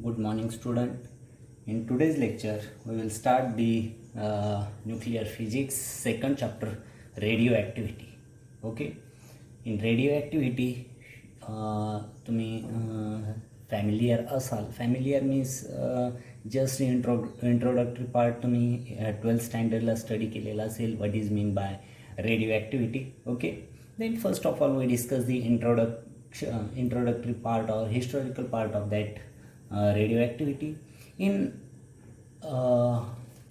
Good morning, student. In today's lecture, we will start the nuclear physics second chapter, radioactivity. Okay. In radioactivity, तुम्ही familiar असाल. Familiar means just introductory part तुम्ही 12th स्टँडर्डला study केलेला असेल. What is mean by radio okay. Then first of all we discuss the introductory part or historical part of that radioactivity. In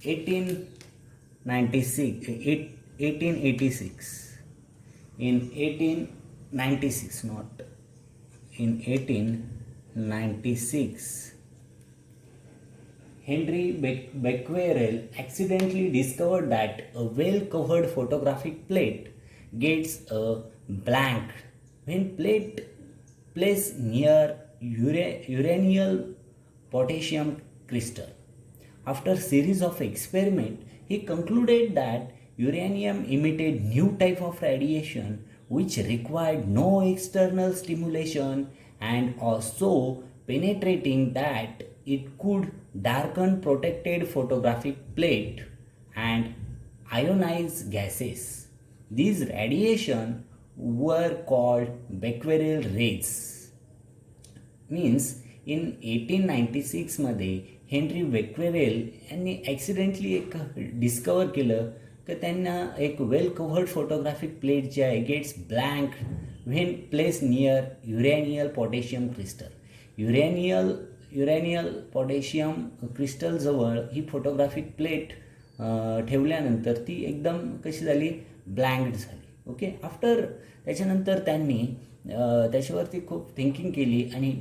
1896, in 1896, not in 1896, Henry Becquerel accidentally discovered that a well-covered photographic plate gets a blank when placed near uranium potassium crystal. After series of experiments, he concluded that uranium emitted new type of radiation which required no external stimulation and was so penetrating that it could darken protected photographic plate and ionize gases. These radiation were called Becquerel rays. Means in 1896 मध्ये Henry बेक्वेरेल यांनी accidentally एक discover केलं की त्यांना एक well covered photographic plate जे आहे gets blank when place near uranyl potassium crystal. Uranyl potassium क्रिस्टलजवळ ही फोटोग्राफिक प्लेट ठेवल्यानंतर ती एकदम कशी झाली, ब्लँक्ड झाली. ओके. त्याच्यानंतर त्यांनी त्याच्यावरती खूप थिंकिंग केली आणि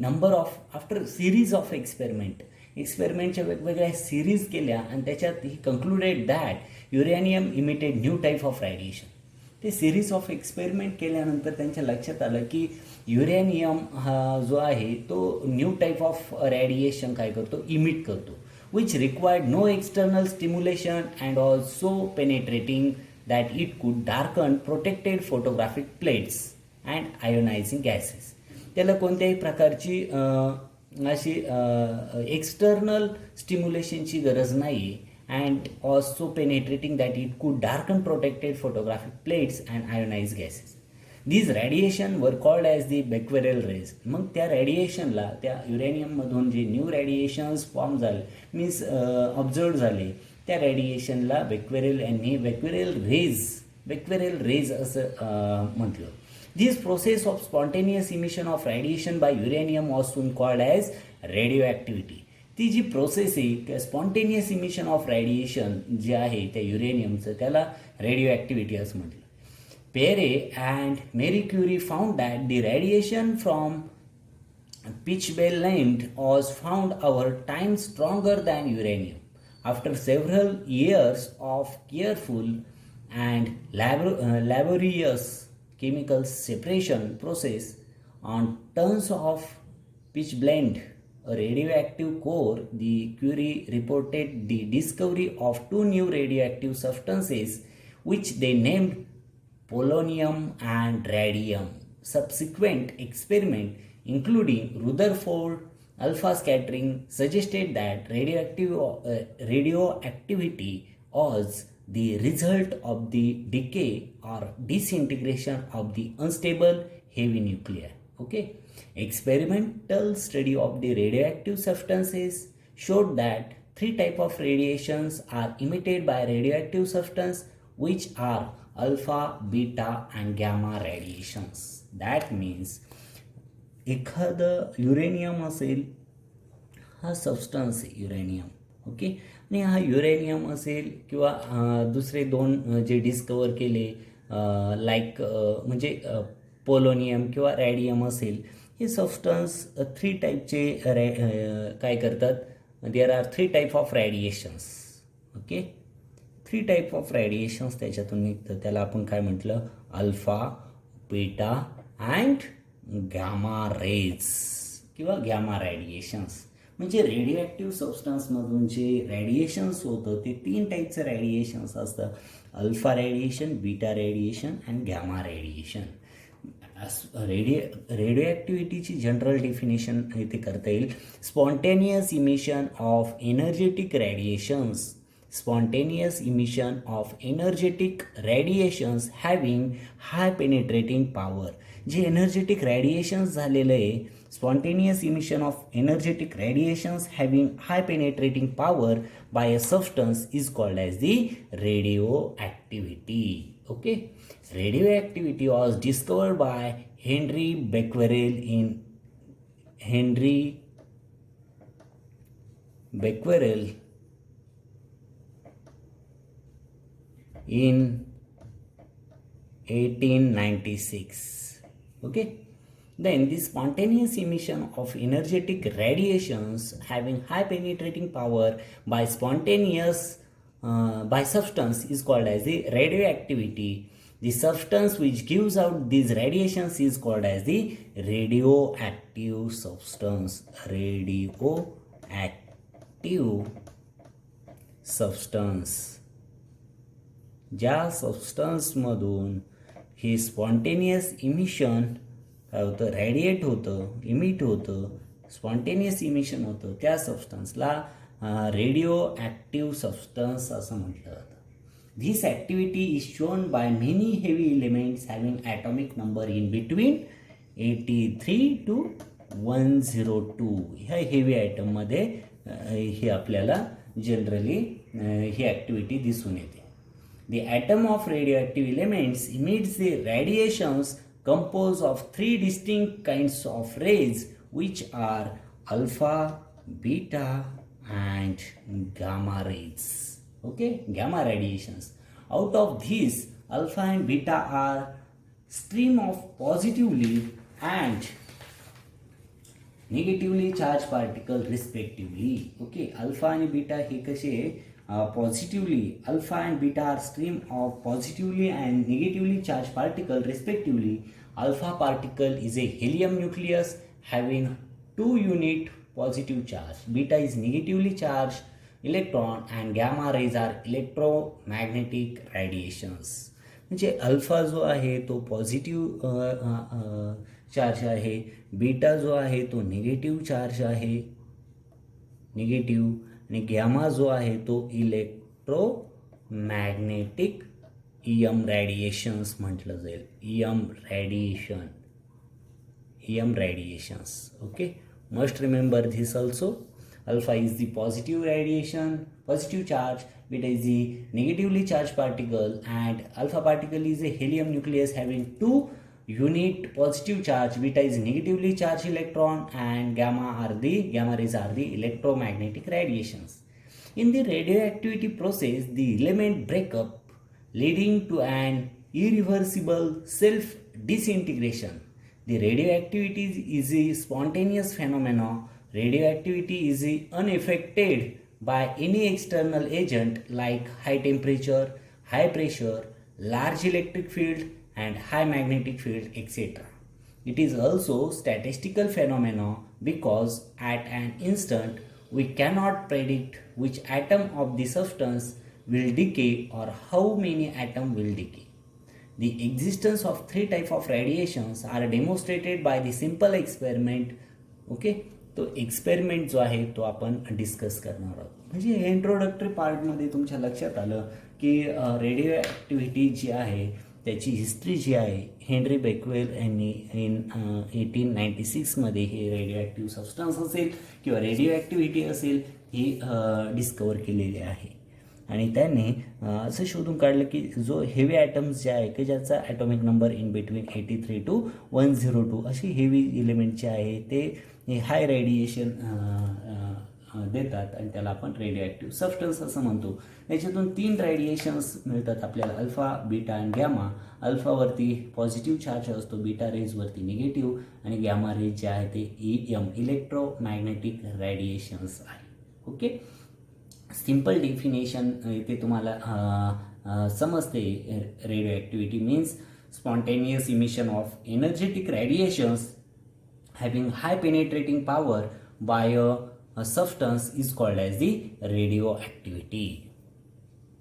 आफ्टर सिरीज ऑफ एक्सपेरिमेंटच्या वेगवेगळ्या सिरीज केल्या आणि त्याच्यात he concluded that uranium emitted new type of radiation. ते सिरीज ऑफ एक्सपेरिमेंट केल्यानंतर त्यांच्या लक्षात आलं की युरॅनियम हा जो आहे तो न्यू टाईप ऑफ रेडिएशन काय करतो, इमिट करतो, which required no external stimulation and also penetrating that it could darken protected photographic plates and ionizing gases. त्याला कोणत्याही प्रकारची अशी एक्सटर्नल स्टिम्युलेशनची गरज नाही and also penetrating that it could darken protected photographic plates and ionize gases. These radiation were called as the Becquerel rays. मग त्या रेडिएशनला, त्या युरेनियममधून जे न्यू रेडिएशन्स फॉर्म झाले मीन्स ऑब्झर्व झाले, त्या रेडिएशनला बेक्वेरेल रेज असं म्हटलं. This process of spontaneous emission of radiation by uranium was soon called as radioactivity. ती जी प्रोसेस आहे त्या स्पॉन्टेनियस इमिशन ऑफ रेडिएशन जे आहे त्या युरेनियमचं त्याला रेडिओ ॲक्टिव्हिटी असं म्हटलं. Pierre and Marie Curie found that the radiation from pitchblende was found over time stronger than uranium. After several years of careful and laborious chemical separation process on tons of pitchblende, a radioactive core, the Curie reported the discovery of two new radioactive substances which they named polonium and radium. Subsequent experiment, including Rutherford alpha scattering, suggested that radioactivity was the result of the decay or disintegration of the unstable heavy nuclei. Okay. Experimental study of the radioactive substances showed that three types of radiations are emitted by radioactive substance, which are alpha, beta and gamma radiations. That means एखादं uranium असेल, हा substance आहे uranium. Okay. आणि हा uranium असेल किंवा दुसरे दोन जे डिस्कवर केले लाईक म्हणजे पोलोनियम किंवा रॅडियम असेल, हे सबस्टन्स थ्री टाईपचे काय करतात, there are three type of radiations. Okay. Three type of radiations त्याच्यातून निघतं. त्याला आपण काय म्हटलं, alpha, beta and gamma rays किंवा गॅमा रॅडिएशन्स. म्हणजे रेडिओॲक्टिव्ह सबस्टन्समधून जे रॅडिएशन्स होतं ते तीन टाईपचं रॅडिएशन्स असतं, alpha radiation, beta radiation and gamma radiation. Radio general definition इथे करता येईल. Spontaneous emission of energetic radiations, spontaneous emission of energetic radiations having high penetrating power. जे एनर्जेटिक रेडिएशन्स झालेलं आहे, spontaneous emission of energetic radiations having high penetrating power by a substance is called as the radio activity. Okay, radio activity was discovered by Henry Becquerel in 1896. Okay, then the spontaneous emission of energetic radiations having high penetrating power by substance is called as the radioactivity. The substance which gives out these radiations is called as the radioactive substance. ज्या सबस्टन्समधून हे spontaneous emission काय होतं, radiate होतं, emit होतं, spontaneous emission होतं, त्या सबस्टन्सला radio active substance असं म्हटलं जातं. This activity is shown by many heavy elements having atomic number in between 83 to 102. ह्या हेवी आयटममध्ये हे आपल्याला जनरली ही ॲक्टिव्हिटी दिसून येते. The atom of radioactive elements emits the radiations composed of three distinct kinds of rays, which are alpha, beta, and gamma rays. Okay, gamma radiations. Out of these, alpha and beta are stream of positively and negatively charged particle respectively. Okay, alpha and beta हे कसे positively, alpha and beta are stream of positively and negatively charged particle respectively. Alpha particle is a helium nucleus having 2 unit positive charge. Beta is negatively charged electron and gamma rays are electromagnetic radiations. म्हणजे alpha जो आहे तो positive charge आहे, beta जो आहे तो negative charge आहे, negative, आणि गॅमा जो आहे तो इलेक्ट्रोमॅग्नेटिक EM रेडिएशन्स म्हटलं जाईल. EM radiations. Okay, must remember this also. Alpha is the positive radiation, positive charge, beta is the negatively charged particle, and alpha particle is a helium nucleus having 2 unit positive charge. Beta is negatively charged electron, and gamma rays are the electromagnetic radiations. In the radioactivity process, the element break up, leading to an irreversible self disintegration. The radioactivity is a spontaneous phenomenon. Radioactivity is unaffected by any external agent like high temperature, high pressure, large electric field, and high magnetic field, etc. It is also statistical phenomenon because at an instant we cannot predict which atom of the substance will decay or how many atoms will decay. The existence of 3 types of radiations are demonstrated by the simple experiment. Okay, तो experiment जो आहे तो आपण discuss करणार आहोत. म्हणजे introductory पार्टमध्ये तुमच्या लक्षात आलं की रेडिओ ॲक्टिव्हिटी जी आहे त्याची हिस्ट्री जी आहे हेनरी बेक्वेल यांनी 1896मध्ये हे रेडिओ ॲक्टिव्ह सबस्टन्स असेल किंवा रेडिओ ॲक्टिव्हिटी असेल ही डिस्कवर केलेली आहे. आणि त्यांनी असं शोधून काढलं की जो हेवी ॲटम्स जे आहे की ज्याचा atomic number in between 83 to 102 अशी हेवी एलिमेंट जे आहे ते हाय रेडिएशन देतात आणि त्याला आपण रेडिओ ॲक्टिव्ह सबस्टन्स असं म्हणतो. याच्यातून 3 रेडिएशन्स मिळतात आपल्याला, अल्फा, बीटा आणि गॅमा. अल्फावरती पॉझिटिव्ह चार्ज असतो, बीटा रेजवरती निगेटिव्ह, आणि गॅमा रेज जे आहे ते EM इलेक्ट्रोमॅग्नेटिक रेडिएशन्स आहे. ओके, सिंपल डेफिनेशन इथे तुम्हाला समजते. Radio activity means spontaneous emission of energetic radiations having high penetrating power by a substance is called as the radioactivity.